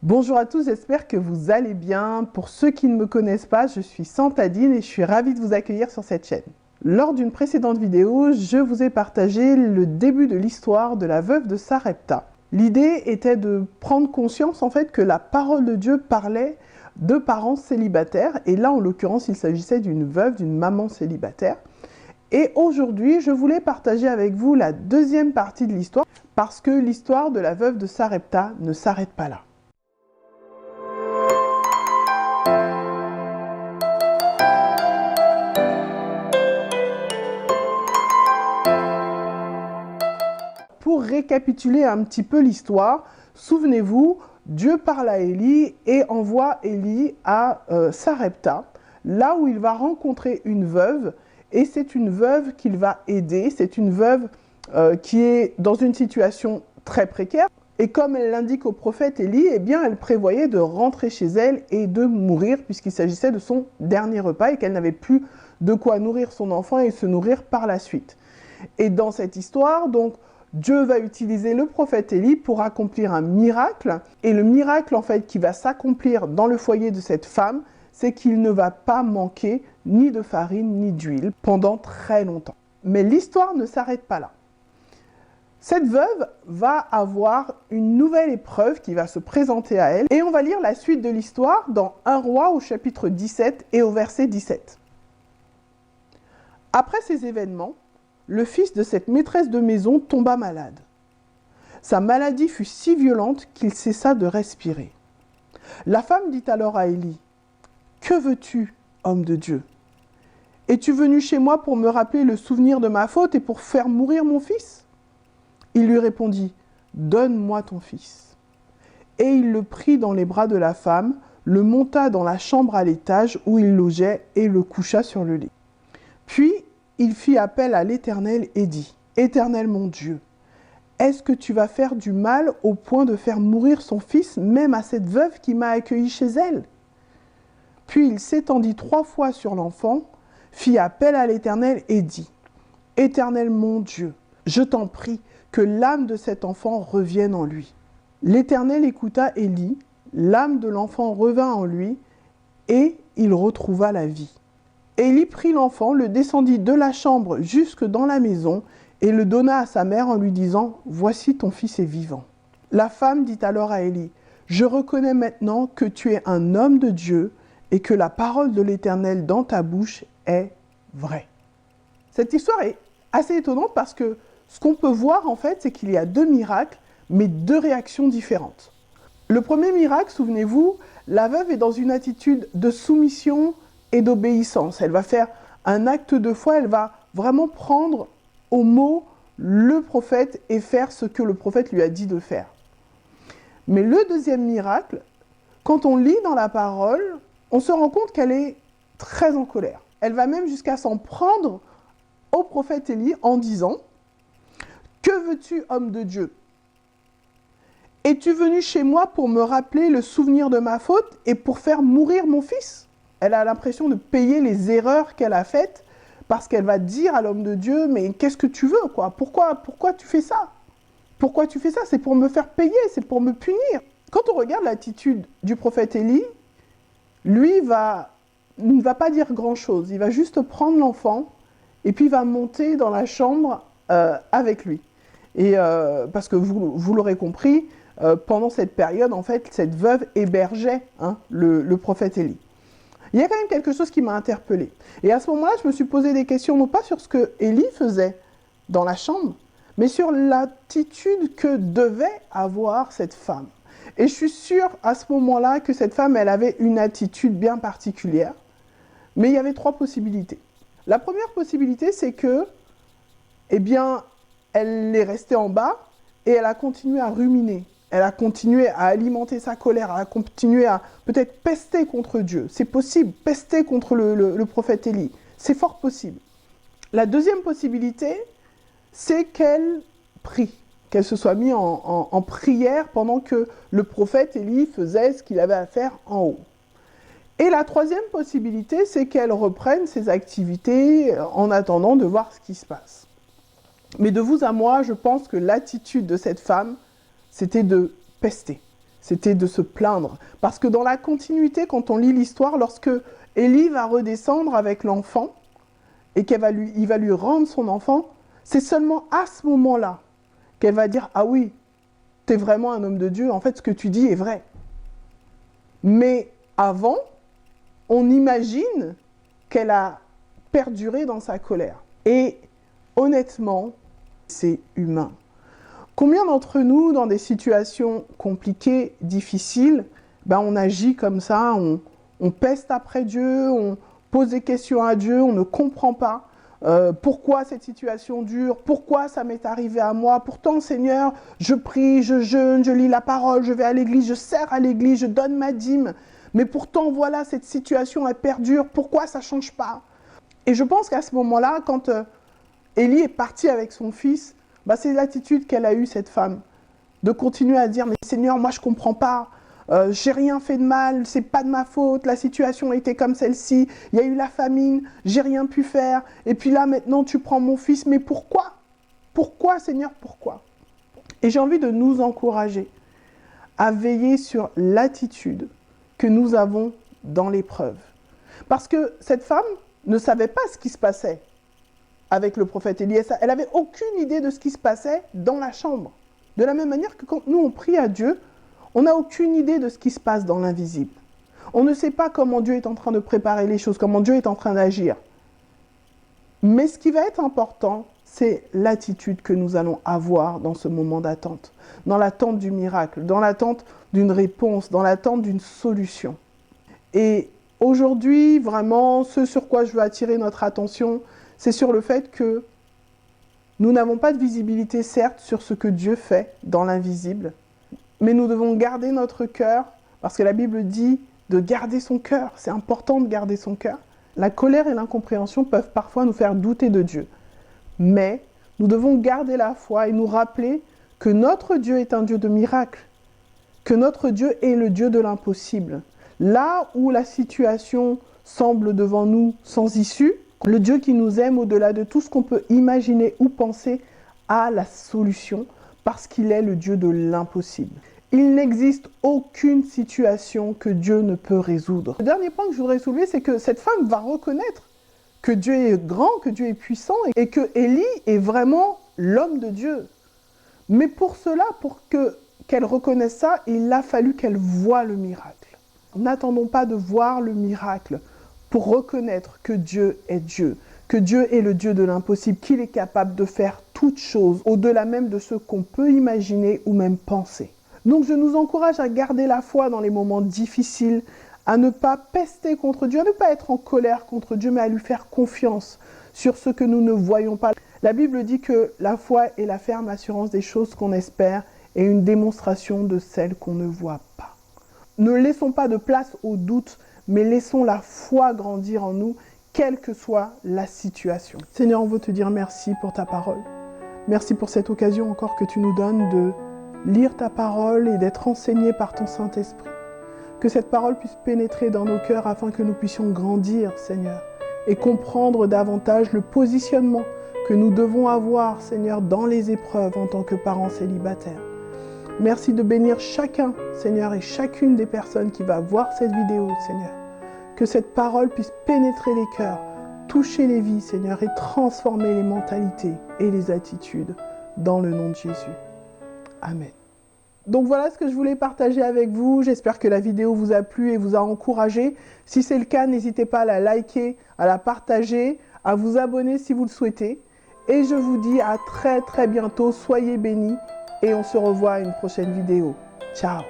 Bonjour à tous, j'espère que vous allez bien. Pour ceux qui ne me connaissent pas, je suis Santadine et je suis ravie de vous accueillir sur cette chaîne. Lors d'une précédente vidéo, je vous ai partagé le début de l'histoire de la veuve de Sarepta. L'idée était de prendre conscience en fait que la parole de Dieu parlait de parents célibataires et là en l'occurrence il s'agissait d'une veuve, d'une maman célibataire. Et aujourd'hui, je voulais partager avec vous la deuxième partie de l'histoire parce que l'histoire de la veuve de Sarepta ne s'arrête pas là. Pour récapituler un petit peu l'histoire, souvenez-vous, Dieu parle à Élie et envoie Élie à Sarepta, là où il va rencontrer une veuve, et c'est une veuve qu'il va aider, c'est une veuve qui est dans une situation très précaire, et comme elle l'indique au prophète Élie, eh bien elle prévoyait de rentrer chez elle et de mourir, puisqu'il s'agissait de son dernier repas, et qu'elle n'avait plus de quoi nourrir son enfant et se nourrir par la suite. Et dans cette histoire, donc, Dieu va utiliser le prophète Élie pour accomplir un miracle. Et le miracle, en fait, qui va s'accomplir dans le foyer de cette femme, c'est qu'il ne va pas manquer ni de farine ni d'huile pendant très longtemps. Mais l'histoire ne s'arrête pas là. Cette veuve va avoir une nouvelle épreuve qui va se présenter à elle. Et on va lire la suite de l'histoire dans 1 Roi au chapitre 17 et au verset 17. Après ces événements, le fils de cette maîtresse de maison tomba malade. Sa maladie fut si violente qu'il cessa de respirer. La femme dit alors à Élie, « Que veux-tu, homme de Dieu? Es-tu venu chez moi pour me rappeler le souvenir de ma faute et pour faire mourir mon fils ?» Il lui répondit, « Donne-moi ton fils. » Et il le prit dans les bras de la femme, le monta dans la chambre à l'étage où il logeait et le coucha sur le lit. Puis, il fit appel à l'Éternel et dit, « Éternel mon Dieu, est-ce que tu vas faire du mal au point de faire mourir son fils, même à cette veuve qui m'a accueilli chez elle ?» Puis il s'étendit 3 fois sur l'enfant, fit appel à l'Éternel et dit, « Éternel mon Dieu, je t'en prie que l'âme de cet enfant revienne en lui. » L'Éternel écouta Élie, l'âme de l'enfant revint en lui, et il retrouva la vie. Élie prit l'enfant, le descendit de la chambre jusque dans la maison et le donna à sa mère en lui disant « Voici ton fils est vivant. » La femme dit alors à Élie « Je reconnais maintenant que tu es un homme de Dieu et que la parole de l'Éternel dans ta bouche est vraie. » Cette histoire est assez étonnante parce que ce qu'on peut voir en fait, c'est qu'il y a 2 miracles, mais 2 réactions différentes. Le premier miracle, souvenez-vous, la veuve est dans une attitude de soumission et d'obéissance. Elle va faire un acte de foi, elle va vraiment prendre au mot le prophète et faire ce que le prophète lui a dit de faire. Mais le deuxième miracle, quand on lit dans la parole, on se rend compte qu'elle est très en colère. Elle va même jusqu'à s'en prendre au prophète Élie en disant « Que veux-tu, homme de Dieu? Es-tu venu chez moi pour me rappeler le souvenir de ma faute et pour faire mourir mon fils ?» Elle a l'impression de payer les erreurs qu'elle a faites parce qu'elle va dire à l'homme de Dieu « Mais qu'est-ce que tu veux, quoi? Pourquoi tu fais ça? Pourquoi tu fais ça? C'est pour me faire payer, c'est pour me punir. » Quand on regarde l'attitude du prophète Élie, lui ne va pas dire grand-chose. Il va juste prendre l'enfant et puis il va monter dans la chambre avec lui. Et parce que vous l'aurez compris, pendant cette période, en fait, cette veuve hébergeait le prophète Élie. Il y a quand même quelque chose qui m'a interpellée. Et à ce moment-là, je me suis posé des questions, non pas sur ce que Élie faisait dans la chambre, mais sur l'attitude que devait avoir cette femme. Et je suis sûre à ce moment-là que cette femme, elle avait une attitude bien particulière. Mais il y avait 3 possibilités. La première possibilité, c'est que, eh bien, elle est restée en bas et elle a continué à ruminer. Elle a continué à alimenter sa colère, elle a continué à peut-être pester contre Dieu. C'est possible, pester contre le prophète Élie. C'est fort possible. La deuxième possibilité, c'est qu'elle prie, qu'elle se soit mise en prière pendant que le prophète Élie faisait ce qu'il avait à faire en haut. Et la troisième possibilité, c'est qu'elle reprenne ses activités en attendant de voir ce qui se passe. Mais de vous à moi, je pense que l'attitude de cette femme, c'était de pester. c'était de se plaindre. Parce que dans la continuité, quand on lit l'histoire, lorsque Élie va redescendre avec l'enfant et il va lui rendre son enfant, c'est seulement à ce moment-là qu'elle va dire « Ah oui, tu es vraiment un homme de Dieu, en fait ce que tu dis est vrai ». Mais avant, on imagine qu'elle a perduré dans sa colère. Et honnêtement, c'est humain. Combien d'entre nous, dans des situations compliquées, difficiles, on agit comme ça, on peste après Dieu, on pose des questions à Dieu, on ne comprend pas pourquoi cette situation dure, pourquoi ça m'est arrivé à moi. Pourtant, Seigneur, je prie, je jeûne, je lis la parole, je vais à l'église, je sers à l'église, je donne ma dîme. Mais pourtant, voilà, cette situation, elle perdure, pourquoi ça ne change pas? Et je pense qu'à ce moment-là, quand Élie est parti avec son fils, c'est l'attitude qu'elle a eue, cette femme, de continuer à dire « Mais Seigneur, moi je ne comprends pas, j'ai rien fait de mal, c'est pas de ma faute, la situation était comme celle-ci, il y a eu la famine, j'ai rien pu faire, et puis là maintenant tu prends mon fils, mais pourquoi? Pourquoi Seigneur, pourquoi ?» Et j'ai envie de nous encourager à veiller sur l'attitude que nous avons dans l'épreuve. Parce que cette femme ne savait pas ce qui se passait avec le prophète Élie. Elle n'avait aucune idée de ce qui se passait dans la chambre. De la même manière que quand nous on prie à Dieu, on n'a aucune idée de ce qui se passe dans l'invisible. On ne sait pas comment Dieu est en train de préparer les choses, comment Dieu est en train d'agir. Mais ce qui va être important, c'est l'attitude que nous allons avoir dans ce moment d'attente. Dans l'attente du miracle, dans l'attente d'une réponse, dans l'attente d'une solution. Et aujourd'hui, vraiment, ce sur quoi je veux attirer notre attention, c'est sur le fait que nous n'avons pas de visibilité, certes, sur ce que Dieu fait dans l'invisible, mais nous devons garder notre cœur, parce que la Bible dit de garder son cœur. C'est important de garder son cœur. La colère et l'incompréhension peuvent parfois nous faire douter de Dieu. Mais nous devons garder la foi et nous rappeler que notre Dieu est un Dieu de miracles, que notre Dieu est le Dieu de l'impossible. Là où la situation semble devant nous sans issue, le Dieu qui nous aime au-delà de tout ce qu'on peut imaginer ou penser a la solution parce qu'il est le Dieu de l'impossible. Il n'existe aucune situation que Dieu ne peut résoudre. Le dernier point que je voudrais soulever, c'est que cette femme va reconnaître que Dieu est grand, que Dieu est puissant et que Élie est vraiment l'homme de Dieu. Mais pour cela, qu'elle reconnaisse ça, il a fallu qu'elle voie le miracle. N'attendons pas de voir le miracle pour reconnaître que Dieu est Dieu, que Dieu est le Dieu de l'impossible, qu'il est capable de faire toutes choses, au-delà même de ce qu'on peut imaginer ou même penser. Donc je nous encourage à garder la foi dans les moments difficiles, à ne pas pester contre Dieu, à ne pas être en colère contre Dieu, mais à lui faire confiance sur ce que nous ne voyons pas. La Bible dit que la foi est la ferme assurance des choses qu'on espère et une démonstration de celles qu'on ne voit pas. Ne laissons pas de place au doute, mais laissons la foi grandir en nous, quelle que soit la situation. Seigneur, on veut te dire merci pour ta parole. Merci pour cette occasion encore que tu nous donnes de lire ta parole et d'être enseigné par ton Saint-Esprit. Que cette parole puisse pénétrer dans nos cœurs afin que nous puissions grandir, Seigneur, et comprendre davantage le positionnement que nous devons avoir, Seigneur, dans les épreuves en tant que parents célibataires. Merci de bénir chacun, Seigneur, et chacune des personnes qui va voir cette vidéo, Seigneur. Que cette parole puisse pénétrer les cœurs, toucher les vies, Seigneur, et transformer les mentalités et les attitudes dans le nom de Jésus. Amen. Donc voilà ce que je voulais partager avec vous. J'espère que la vidéo vous a plu et vous a encouragé. Si c'est le cas, n'hésitez pas à la liker, à la partager, à vous abonner si vous le souhaitez. Et je vous dis à très bientôt. Soyez bénis et on se revoit à une prochaine vidéo. Ciao.